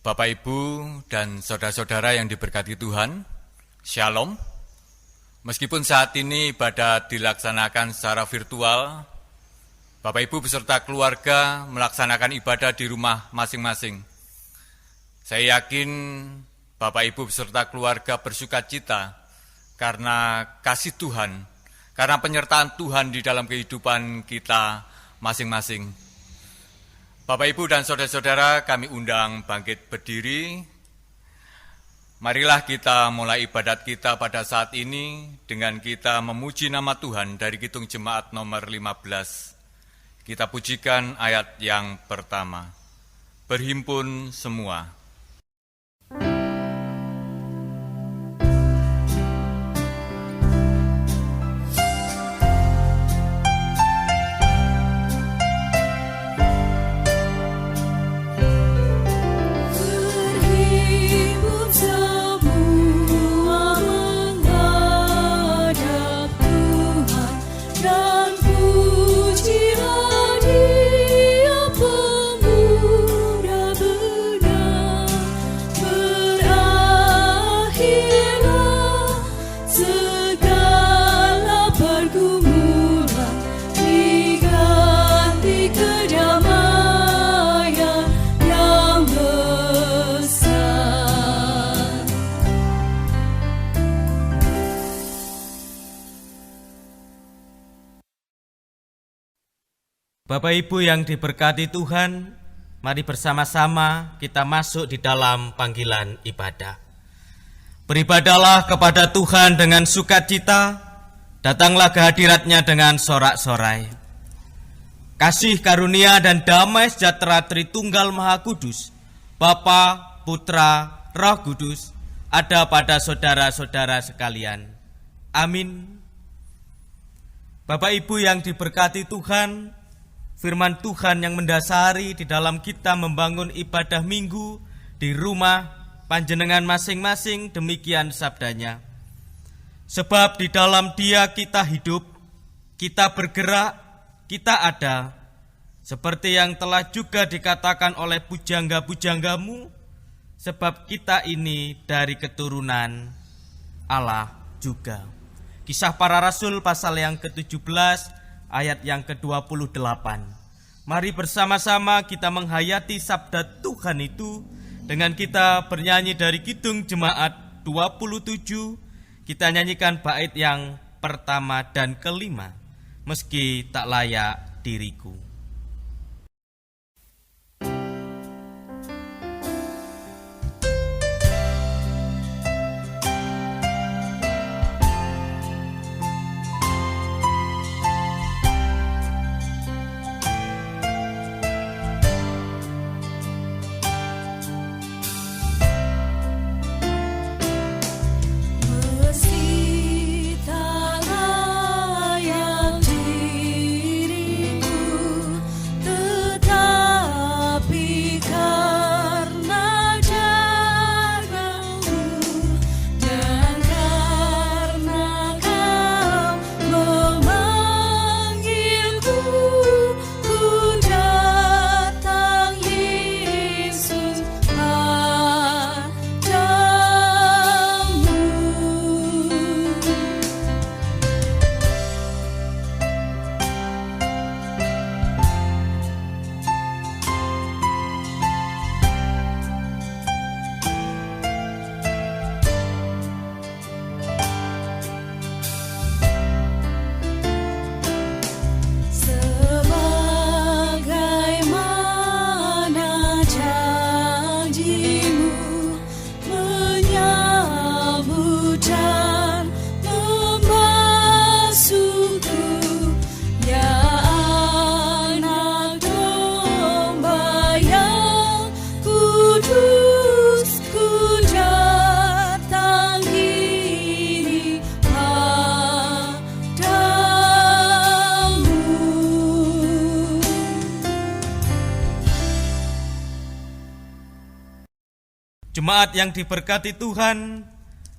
Bapak, Ibu, dan saudara-saudara yang diberkati Tuhan, Shalom. Meskipun saat ini ibadat dilaksanakan secara virtual, Bapak, Ibu beserta keluarga melaksanakan ibadah di rumah masing-masing. Saya yakin Bapak, Ibu beserta keluarga bersukacita karena kasih Tuhan, karena penyertaan Tuhan di dalam kehidupan kita masing-masing. Bapak, Ibu, dan saudara-saudara, kami undang bangkit berdiri. Marilah kita mulai ibadat kita pada saat ini dengan kita memuji nama Tuhan dari Kidung Jemaat nomor 15. Kita pujikan ayat yang pertama. Berhimpun semua. Bapak Ibu yang diberkati Tuhan, mari bersama-sama kita masuk di dalam panggilan ibadah. Beribadahlah kepada Tuhan dengan sukacita, datanglah ke hadirat-Nya dengan sorak-sorai. Kasih karunia dan damai sejahtera Tritunggal Maha Kudus, Bapa, Putra, Roh Kudus, ada pada saudara-saudara sekalian. Amin. Bapak Ibu yang diberkati Tuhan, firman Tuhan yang mendasari di dalam kita membangun ibadah minggu di rumah panjenengan masing-masing, demikian sabdanya. Sebab di dalam Dia kita hidup, kita bergerak, kita ada. Seperti yang telah juga dikatakan oleh pujangga-pujanggamu, sebab kita ini dari keturunan Allah juga. Kisah Para Rasul pasal yang ke-17, ayat yang ke-28. Mari bersama-sama kita menghayati sabda Tuhan itu dengan kita bernyanyi dari Kidung Jemaat 27. Kita nyanyikan bait yang pertama dan kelima, meski tak layak diriku. Jemaat yang diberkati Tuhan,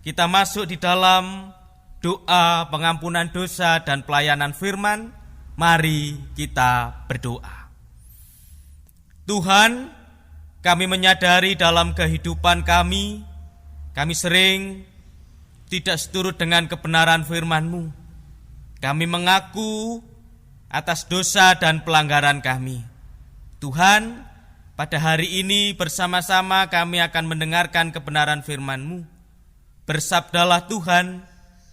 kita masuk di dalam doa pengampunan dosa dan pelayanan firman. Mari kita berdoa. Tuhan, kami menyadari dalam kehidupan kami sering tidak seturut dengan kebenaran firman-Mu. Kami mengaku atas dosa dan pelanggaran kami. Tuhan, pada hari ini bersama-sama kami akan mendengarkan kebenaran firman-Mu. Bersabdalah Tuhan,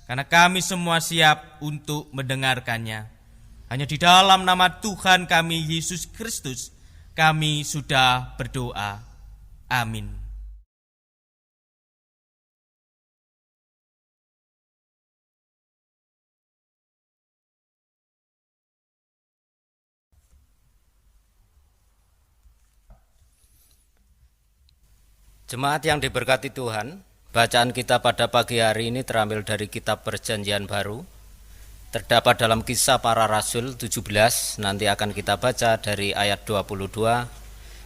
karena kami semua siap untuk mendengarkannya. Hanya di dalam nama Tuhan kami, Yesus Kristus, kami sudah berdoa. Amin. Jemaat yang diberkati Tuhan, bacaan kita pada pagi hari ini terambil dari kitab Perjanjian Baru. Terdapat dalam Kisah Para Rasul 17, nanti akan kita baca dari ayat 22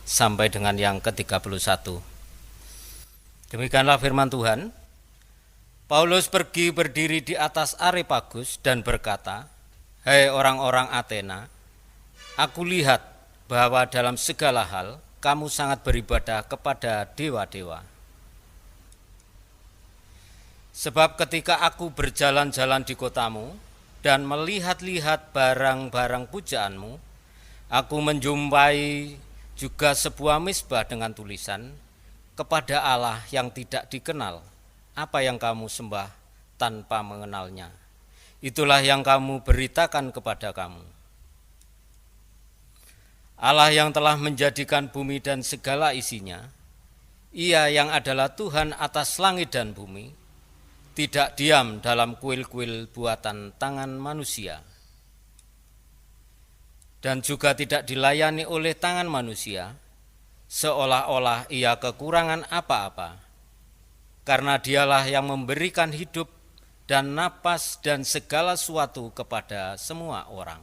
sampai dengan yang ke-31. Demikianlah firman Tuhan. Paulus pergi berdiri di atas Areopagus dan berkata, "Hai orang-orang Athena, aku lihat bahwa dalam segala hal kamu sangat beribadah kepada dewa-dewa. Sebab ketika aku berjalan-jalan di kotamu dan melihat-lihat barang-barang pujaanmu, aku menjumpai juga sebuah mezbah dengan tulisan, kepada Allah yang tidak dikenal, apa yang kamu sembah tanpa mengenalnya. Itulah yang kamu beritakan kepada kamu. Allah yang telah menjadikan bumi dan segala isinya, Ia yang adalah Tuhan atas langit dan bumi, tidak diam dalam kuil-kuil buatan tangan manusia, dan juga tidak dilayani oleh tangan manusia, seolah-olah Ia kekurangan apa-apa, karena Dialah yang memberikan hidup dan napas dan segala sesuatu kepada semua orang.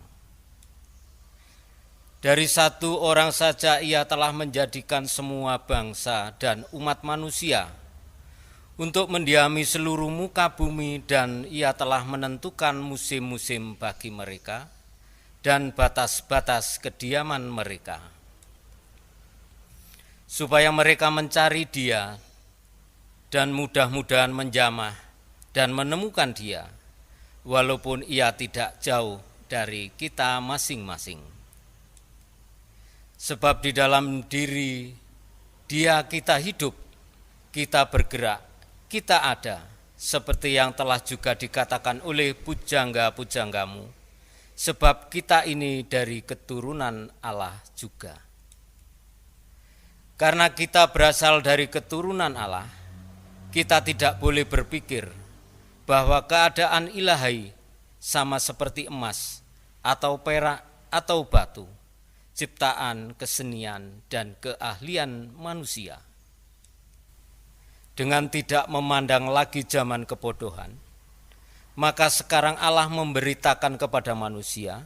Dari satu orang saja Ia telah menjadikan semua bangsa dan umat manusia untuk mendiami seluruh muka bumi, dan Ia telah menentukan musim-musim bagi mereka dan batas-batas kediaman mereka, supaya mereka mencari Dia dan mudah-mudahan menjamah dan menemukan Dia, walaupun Ia tidak jauh dari kita masing-masing. Sebab di dalam diri Dia kita hidup, kita bergerak, kita ada, seperti yang telah juga dikatakan oleh pujangga-pujanggamu, sebab kita ini dari keturunan Allah juga. Karena kita berasal dari keturunan Allah, kita tidak boleh berpikir bahwa keadaan ilahi sama seperti emas atau perak atau batu, ciptaan, kesenian, dan keahlian manusia. Dengan tidak memandang lagi zaman kebodohan, maka sekarang Allah memberitakan kepada manusia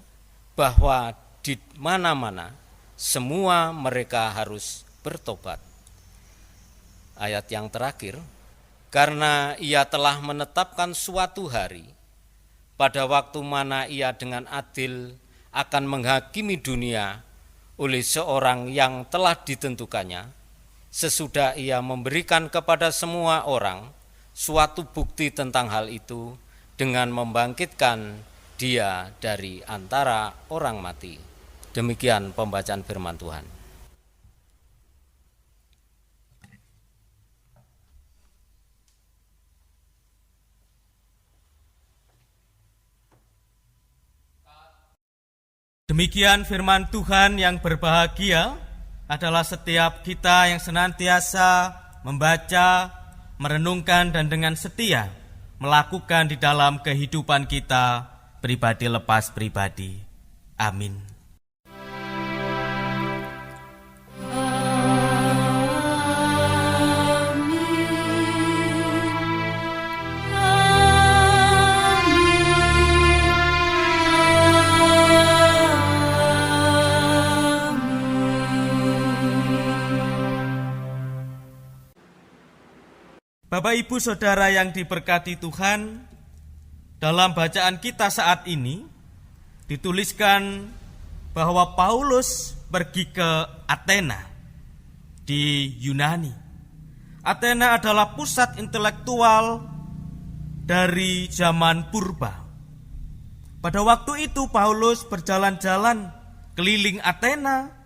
bahwa di mana-mana semua mereka harus bertobat. Ayat yang terakhir, karena Ia telah menetapkan suatu hari, pada waktu mana Ia dengan adil akan menghakimi dunia oleh seorang yang telah ditentukannya, sesudah Ia memberikan kepada semua orang suatu bukti tentang hal itu dengan membangkitkan Dia dari antara orang mati. Demikian pembacaan firman Tuhan. Demikian firman Tuhan. Yang berbahagia adalah setiap kita yang senantiasa membaca, merenungkan, dan dengan setia melakukan di dalam kehidupan kita pribadi lepas pribadi. Amin. Bapak, Ibu, Saudara yang diberkati Tuhan, dalam bacaan kita saat ini dituliskan bahwa Paulus pergi ke Athena. di Yunani. Athena adalah pusat intelektual dari zaman purba. Pada waktu itu Paulus berjalan-jalan keliling Athena.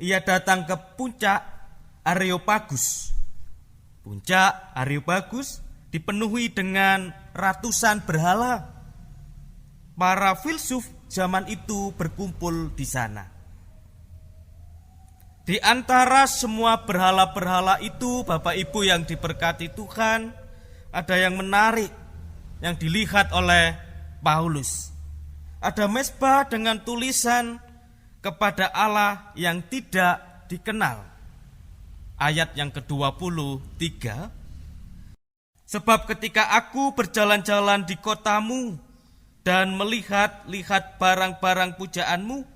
Ia datang ke puncak Areopagus. Puncak Areopagus dipenuhi dengan ratusan berhala. Para filsuf zaman itu berkumpul di sana. Di antara semua berhala-berhala itu, Bapak Ibu yang diberkati Tuhan, ada yang menarik yang dilihat oleh Paulus. Ada mezbah dengan tulisan kepada Allah yang tidak dikenal. Ayat yang ke-23. Sebab ketika aku berjalan-jalan di kotamu dan melihat-lihat barang-barang pujaanmu,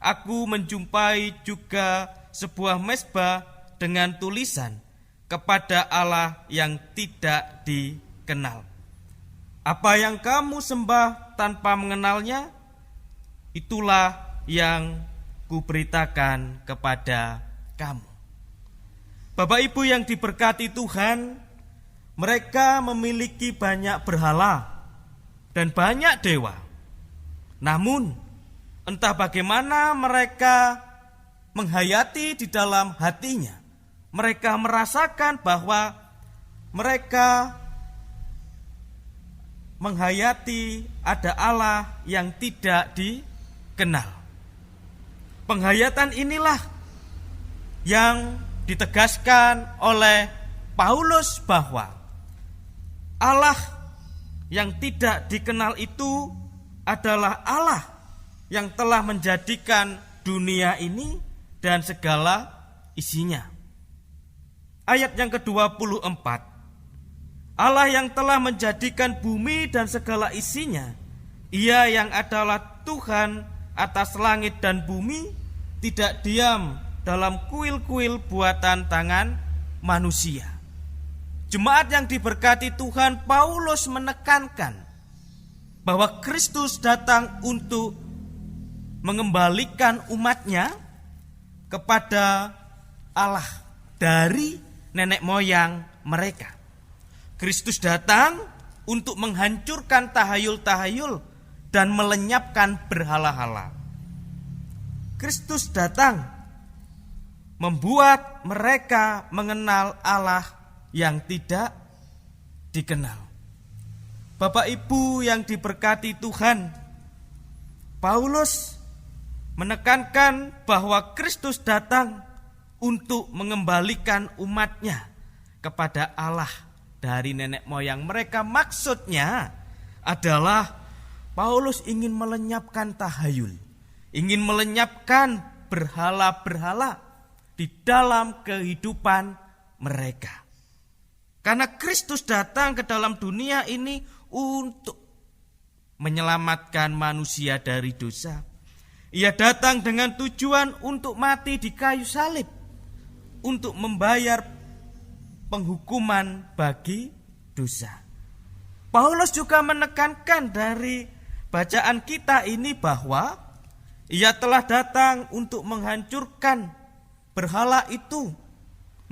aku menjumpai juga sebuah mezbah dengan tulisan kepada Allah yang tidak dikenal. Apa yang kamu sembah tanpa mengenalnya, itulah yang kuberitakan kepada kamu. Bapak Ibu yang diberkati Tuhan, mereka memiliki banyak berhala dan banyak dewa. Namun, entah bagaimana mereka menghayati di dalam hatinya, mereka merasakan bahwa mereka menghayati ada Allah yang tidak dikenal. Penghayatan inilah yang ditegaskan oleh Paulus bahwa Allah yang tidak dikenal itu adalah Allah yang telah menjadikan dunia ini dan segala isinya. Ayat yang ke-24. Allah yang telah menjadikan bumi dan segala isinya, Ia yang adalah Tuhan atas langit dan bumi, tidak diam dalam kuil-kuil buatan tangan manusia. Jemaat yang diberkati Tuhan, Paulus menekankan bahwa Kristus datang untuk mengembalikan umatnya kepada Allah dari nenek moyang mereka. Kristus datang untuk menghancurkan tahayul-tahayul dan melenyapkan berhala-hala. Kristus datang membuat mereka mengenal Allah yang tidak dikenal. Bapak Ibu yang diberkati Tuhan, Paulus menekankan bahwa Kristus datang untuk mengembalikan umatnya kepada Allah dari nenek moyang mereka. Maksudnya adalah Paulus ingin melenyapkan tahayul, ingin melenyapkan berhala-berhala di dalam kehidupan mereka. Karena Kristus datang ke dalam dunia ini untuk menyelamatkan manusia dari dosa. Ia datang dengan tujuan untuk mati di kayu salib, untuk membayar penghukuman bagi dosa. Paulus juga menekankan dari bacaan kita ini bahwa ia telah datang untuk menghancurkan berhala itu,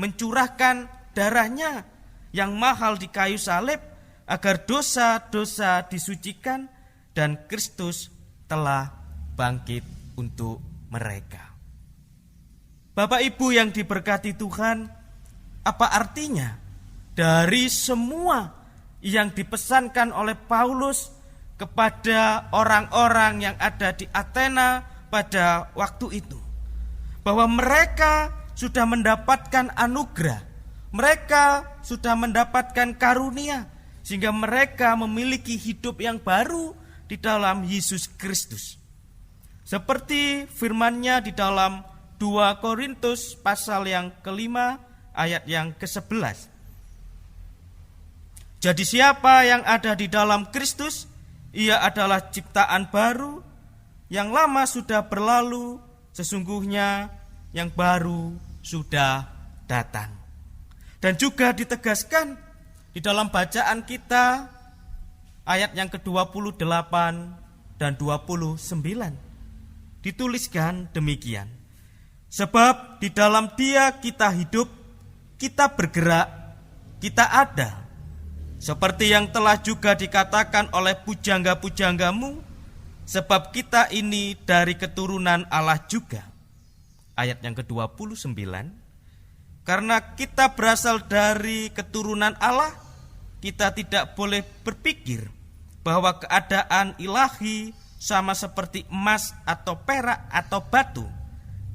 mencurahkan darahnya yang mahal di kayu salib agar dosa-dosa disucikan, dan Kristus telah bangkit untuk mereka. Bapak Ibu yang diberkati Tuhan, apa artinya dari semua yang dipesankan oleh Paulus kepada orang-orang yang ada di Athena pada waktu itu? Bahwa mereka sudah mendapatkan anugerah, mereka sudah mendapatkan karunia, sehingga mereka memiliki hidup yang baru di dalam Yesus Kristus. Seperti firman-Nya di dalam 2 Korintus pasal yang ke-5 ayat yang ke-11. Jadi siapa yang ada di dalam Kristus, ia adalah ciptaan baru, yang lama sudah berlalu, sesungguhnya yang baru sudah datang. Dan juga ditegaskan di dalam bacaan kita ayat yang ke-28 dan 29. Dituliskan demikian. Sebab di dalam Dia kita hidup, kita bergerak, kita ada. Seperti yang telah juga dikatakan oleh pujangga-pujanggamu, sebab kita ini dari keturunan Allah juga. Ayat yang ke-29, karena kita berasal dari keturunan Allah, kita tidak boleh berpikir bahwa keadaan ilahi sama seperti emas atau perak atau batu,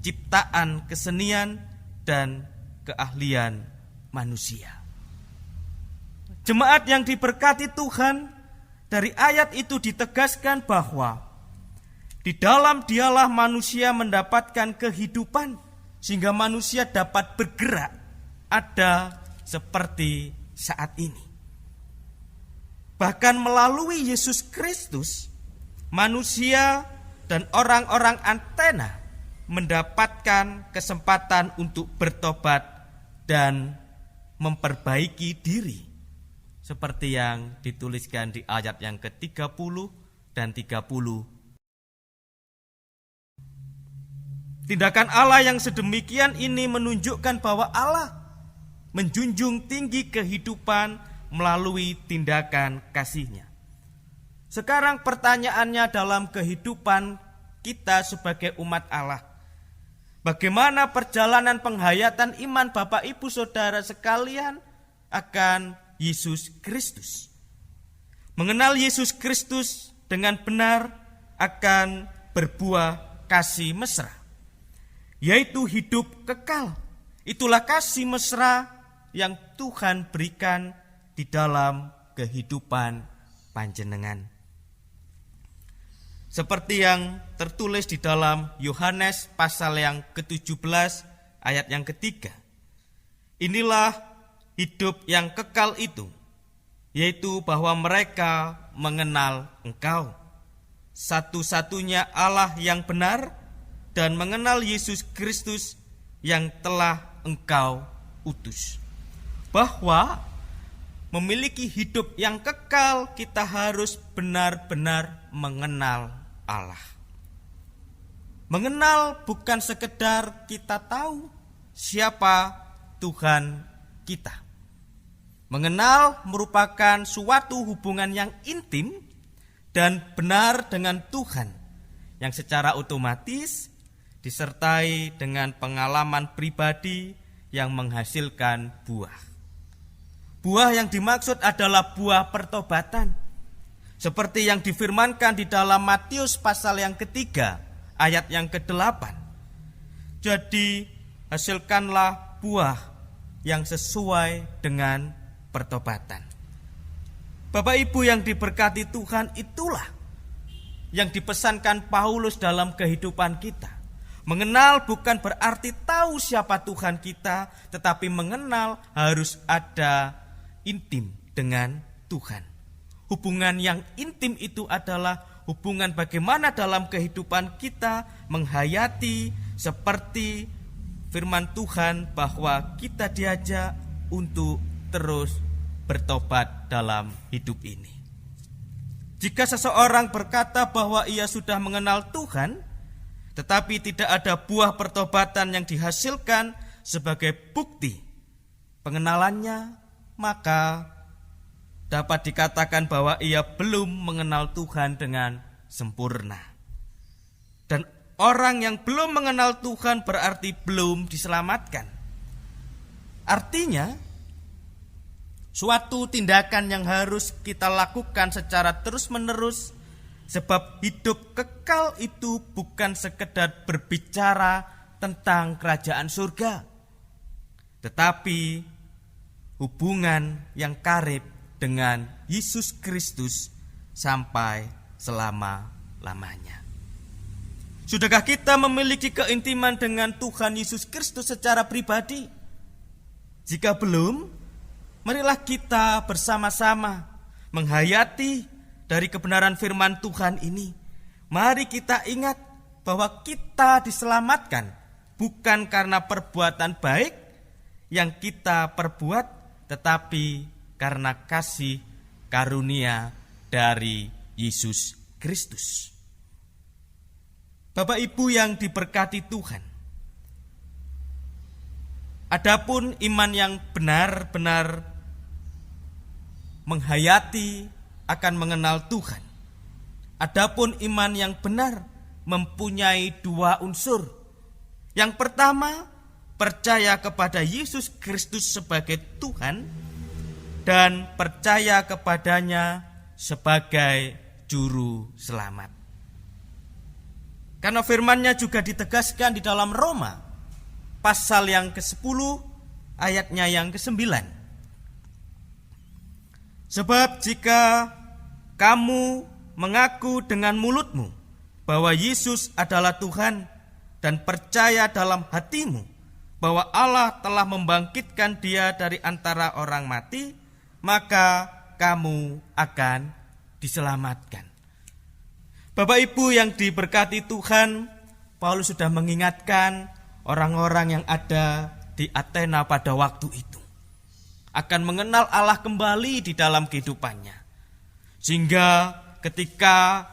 ciptaan kesenian dan keahlian manusia. Jemaat yang diberkati Tuhan, dari ayat itu ditegaskan bahwa di dalam Dialah manusia mendapatkan kehidupan sehingga manusia dapat bergerak, ada seperti saat ini. Bahkan melalui Yesus Kristus, manusia dan orang-orang antena mendapatkan kesempatan untuk bertobat dan memperbaiki diri, seperti yang dituliskan di ayat yang ke-30 dan 30. Tindakan Allah yang sedemikian ini menunjukkan bahwa Allah menjunjung tinggi kehidupan melalui tindakan kasih-Nya. Sekarang pertanyaannya dalam kehidupan kita sebagai umat Allah, bagaimana perjalanan penghayatan iman Bapak Ibu Saudara sekalian akan Yesus Kristus? Mengenal Yesus Kristus dengan benar akan berbuah kasih mesra, yaitu hidup kekal. Itulah kasih mesra yang Tuhan berikan di dalam kehidupan panjenengan. Seperti yang tertulis di dalam Yohanes pasal yang ke-17 ayat yang ketiga. Inilah hidup yang kekal itu, yaitu bahwa mereka mengenal Engkau, satu-satunya Allah yang benar, dan mengenal Yesus Kristus yang telah Engkau utus. Bahwa memiliki hidup yang kekal, kita harus benar-benar mengenal Allah. Mengenal bukan sekedar kita tahu siapa Tuhan kita. Mengenal merupakan suatu hubungan yang intim dan benar dengan Tuhan, yang secara otomatis disertai dengan pengalaman pribadi yang menghasilkan buah. Buah yang dimaksud adalah buah pertobatan, seperti yang difirmankan di dalam Matius pasal yang ketiga ayat yang ke-8. Jadi hasilkanlah buah yang sesuai dengan pertobatan. Bapak Ibu yang diberkati Tuhan, itulah yang dipesankan Paulus dalam kehidupan kita. Mengenal bukan berarti tahu siapa Tuhan kita, tetapi mengenal harus ada intim dengan Tuhan. Hubungan yang intim itu adalah hubungan bagaimana dalam kehidupan kita menghayati seperti firman Tuhan, bahwa kita diajak untuk terus bertobat dalam hidup ini. Jika seseorang berkata bahwa ia sudah mengenal Tuhan, tetapi tidak ada buah pertobatan yang dihasilkan sebagai bukti pengenalannya, maka dapat dikatakan bahwa ia belum mengenal Tuhan dengan sempurna. Dan orang yang belum mengenal Tuhan berarti belum diselamatkan. Artinya, suatu tindakan yang harus kita lakukan secara terus-menerus, sebab hidup kekal itu bukan sekedar berbicara tentang kerajaan surga, tetapi hubungan yang karib dengan Yesus Kristus sampai selama-lamanya. Sudahkah kita memiliki keintiman dengan Tuhan Yesus Kristus secara pribadi? Jika belum, marilah kita bersama-sama menghayati dari kebenaran firman Tuhan ini. Mari kita ingat bahwa kita diselamatkan bukan karena perbuatan baik yang kita perbuat, tetapi karena kasih karunia dari Yesus Kristus. Bapak Ibu yang diberkati Tuhan, Adapun iman yang benar-benar menghayati akan mengenal Tuhan. Adapun iman yang benar mempunyai dua unsur. Yang pertama, percaya kepada Yesus Kristus sebagai Tuhan dan percaya kepadanya sebagai juru selamat. Karena firman-Nya juga ditegaskan di dalam Roma pasal yang ke-10 ayatnya yang ke-9. Sebab jika kamu mengaku dengan mulutmu bahwa Yesus adalah Tuhan dan percaya dalam hatimu bahwa Allah telah membangkitkan Dia dari antara orang mati, maka kamu akan diselamatkan. Bapak Ibu yang diberkati Tuhan, Paulus sudah mengingatkan orang-orang yang ada di Athena pada waktu itu akan mengenal Allah kembali di dalam kehidupannya. Sehingga ketika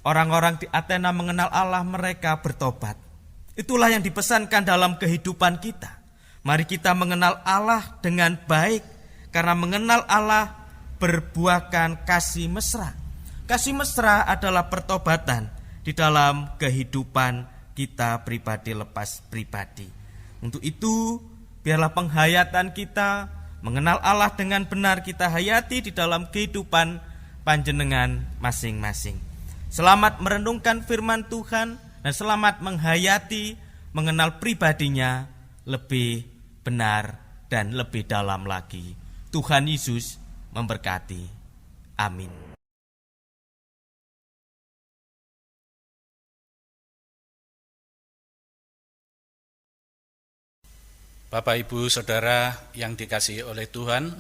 orang-orang di Athena mengenal Allah, mereka bertobat. Itulah yang dipesankan dalam kehidupan kita. Mari kita mengenal Allah dengan baik, karena mengenal Allah berbuahkan kasih mesra. Kasih mesra adalah pertobatan di dalam kehidupan kita pribadi lepas pribadi. Untuk itu, biarlah penghayatan kita mengenal Allah dengan benar kita hayati di dalam kehidupan panjenengan masing-masing. Selamat merenungkan firman Tuhan dan selamat menghayati, mengenal pribadinya lebih benar dan lebih dalam lagi. Tuhan Yesus memberkati. Amin. Bapak, Ibu, Saudara yang dikasihi oleh Tuhan,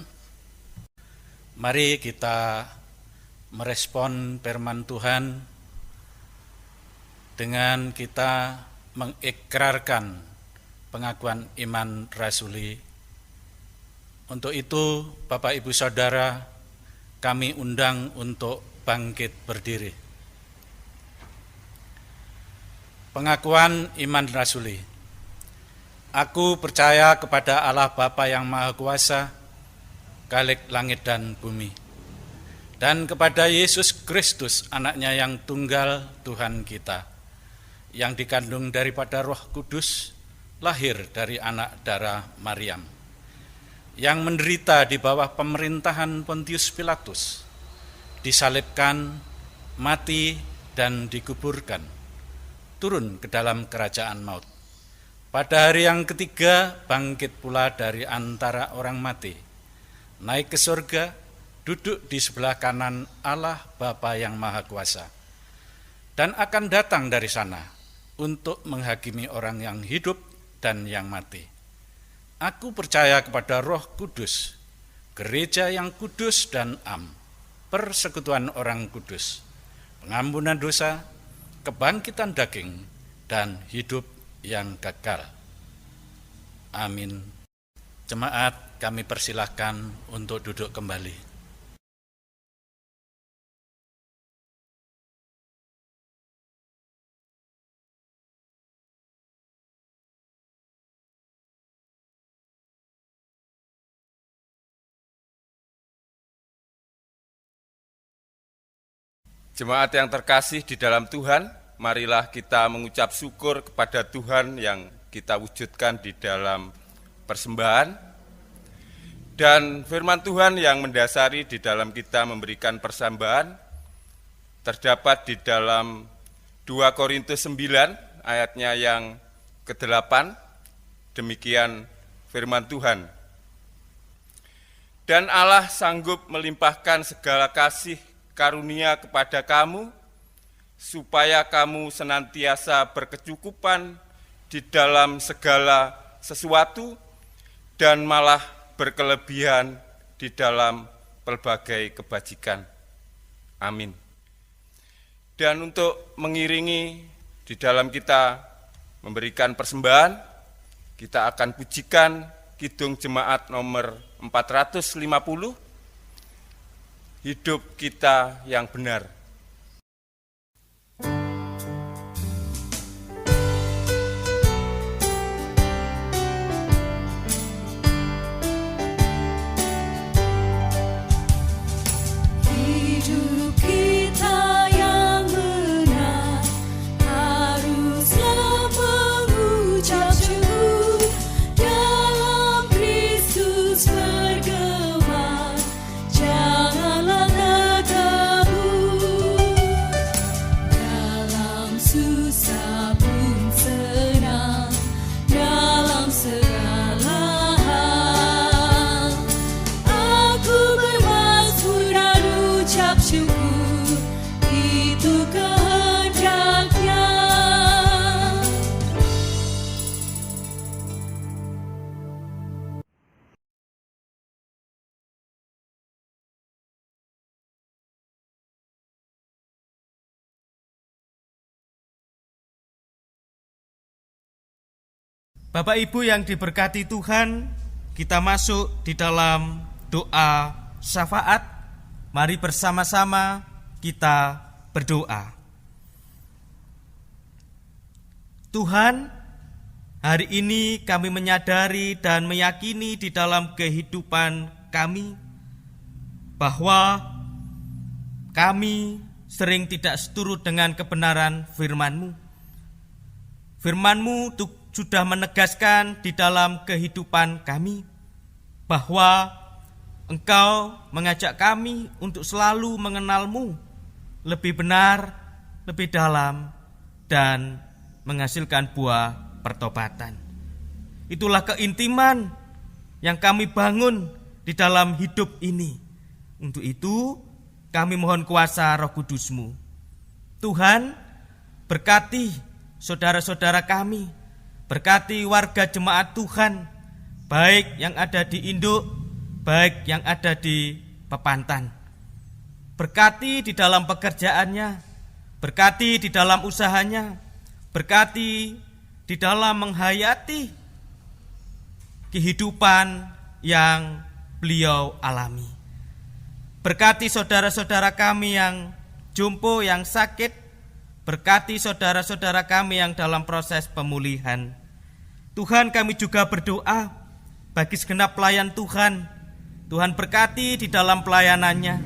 mari kita merespon firman Tuhan dengan kita mengikrarkan pengakuan iman rasuli. Untuk itu, Bapak, Ibu, Saudara, kami undang untuk bangkit berdiri. Pengakuan iman rasuli. Aku percaya kepada Allah Bapa yang Maha Kuasa, Khalik langit dan bumi, dan kepada Yesus Kristus, anaknya yang tunggal Tuhan kita, yang dikandung daripada Roh Kudus, lahir dari anak darah Maryam, yang menderita di bawah pemerintahan Pontius Pilatus, disalibkan, mati, dan dikuburkan, turun ke dalam kerajaan maut. Pada hari yang ketiga bangkit pula dari antara orang mati, naik ke surga, duduk di sebelah kanan Allah Bapa yang Maha Kuasa, dan akan datang dari sana untuk menghakimi orang yang hidup dan yang mati. Aku percaya kepada Roh Kudus, gereja yang kudus dan am, persekutuan orang kudus, pengampunan dosa, kebangkitan daging, dan hidup yang kekal. Amin. Jemaat, kami persilahkan untuk duduk kembali. Jemaat yang terkasih di dalam Tuhan, marilah kita mengucap syukur kepada Tuhan yang kita wujudkan di dalam persembahan, dan firman Tuhan yang mendasari di dalam kita memberikan persembahan terdapat di dalam 2 Korintus 9 ayatnya yang ke-8. Demikian firman Tuhan. Dan Allah sanggup melimpahkan segala kasih karunia kepada kamu, supaya kamu senantiasa berkecukupan di dalam segala sesuatu dan malah berkelebihan di dalam pelbagai kebajikan. Amin. Dan untuk mengiringi di dalam kita memberikan persembahan, kita akan pujikan Kidung Jemaat nomor 450, Hidup Kita yang Benar. Bapak Ibu yang diberkati Tuhan, kita masuk di dalam doa syafaat. Mari bersama-sama kita berdoa. Tuhan, hari ini kami menyadari dan meyakini di dalam kehidupan kami bahwa kami sering tidak seturut dengan kebenaran firman-Mu. Firman-Mu sudah menegaskan di dalam kehidupan kami bahwa Engkau mengajak kami untuk selalu mengenal-Mu lebih benar, lebih dalam, dan menghasilkan buah pertobatan. Itulah keintiman yang kami bangun di dalam hidup ini. Untuk itu kami mohon kuasa Roh Kudus-Mu. Tuhan, berkati saudara-saudara kami, berkati warga jemaat Tuhan, baik yang ada di induk, baik yang ada di Pepantan. Berkati di dalam pekerjaannya, berkati di dalam usahanya, berkati di dalam menghayati kehidupan yang beliau alami. Berkati saudara-saudara kami yang jompo, yang sakit, berkati saudara-saudara kami yang dalam proses pemulihan. Tuhan, kami juga berdoa bagi segenap pelayan Tuhan. Tuhan berkati di dalam pelayanannya.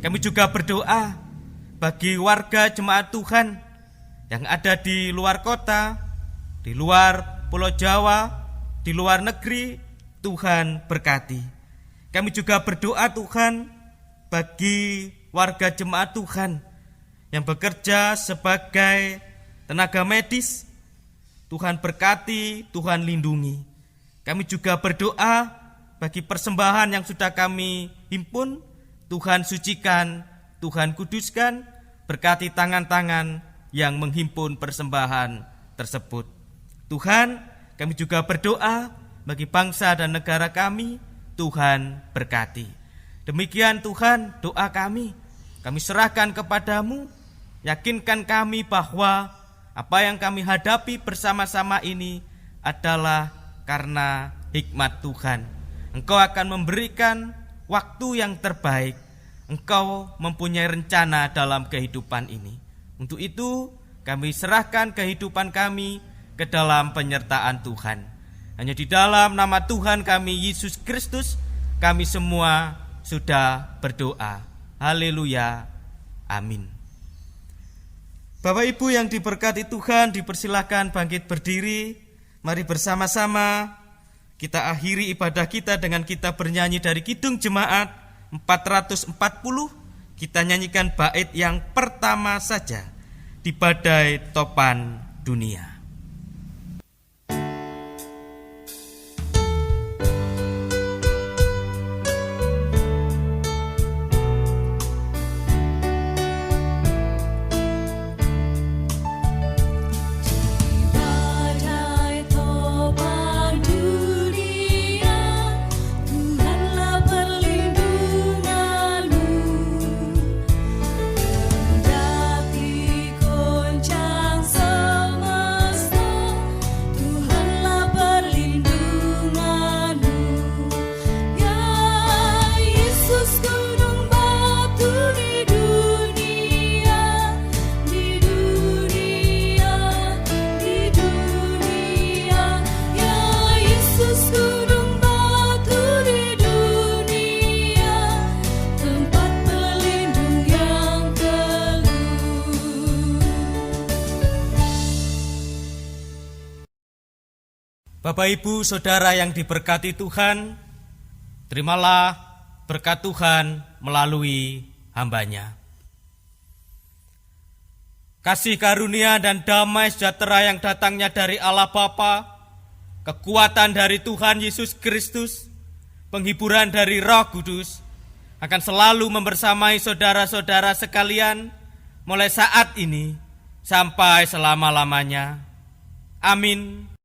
Kami juga berdoa bagi warga jemaat Tuhan yang ada di luar kota, di luar Pulau Jawa, di luar negeri. Tuhan berkati. Kami juga berdoa Tuhan bagi warga jemaat Tuhan yang bekerja sebagai tenaga medis. Tuhan berkati, Tuhan lindungi. Kami juga berdoa bagi persembahan yang sudah kami himpun. Tuhan sucikan, Tuhan kuduskan, berkati tangan-tangan yang menghimpun persembahan tersebut. Tuhan, kami juga berdoa bagi bangsa dan negara kami. Tuhan berkati. Demikian Tuhan doa kami serahkan kepadamu. Yakinkan kami bahwa apa yang kami hadapi bersama-sama ini adalah karena hikmat Tuhan. Engkau akan memberikan waktu yang terbaik. Engkau mempunyai rencana dalam kehidupan ini. Untuk itu kami serahkan kehidupan kami ke dalam penyertaan Tuhan. Hanya di dalam nama Tuhan kami Yesus Kristus kami semua sudah berdoa. Haleluya. Amin. Bapak Ibu yang diberkati Tuhan, dipersilakan bangkit berdiri. Mari bersama-sama kita akhiri ibadah kita dengan kita bernyanyi dari Kidung Jemaat 440. Kita nyanyikan bait yang pertama saja, Di Badai Topan Dunia. Bapak Ibu Saudara yang diberkati Tuhan, terimalah berkat Tuhan melalui hamba-Nya. Kasih karunia dan damai sejahtera yang datangnya dari Allah Bapa, kekuatan dari Tuhan Yesus Kristus, penghiburan dari Roh Kudus akan selalu membersamai saudara-saudara sekalian mulai saat ini sampai selama-lamanya. Amin.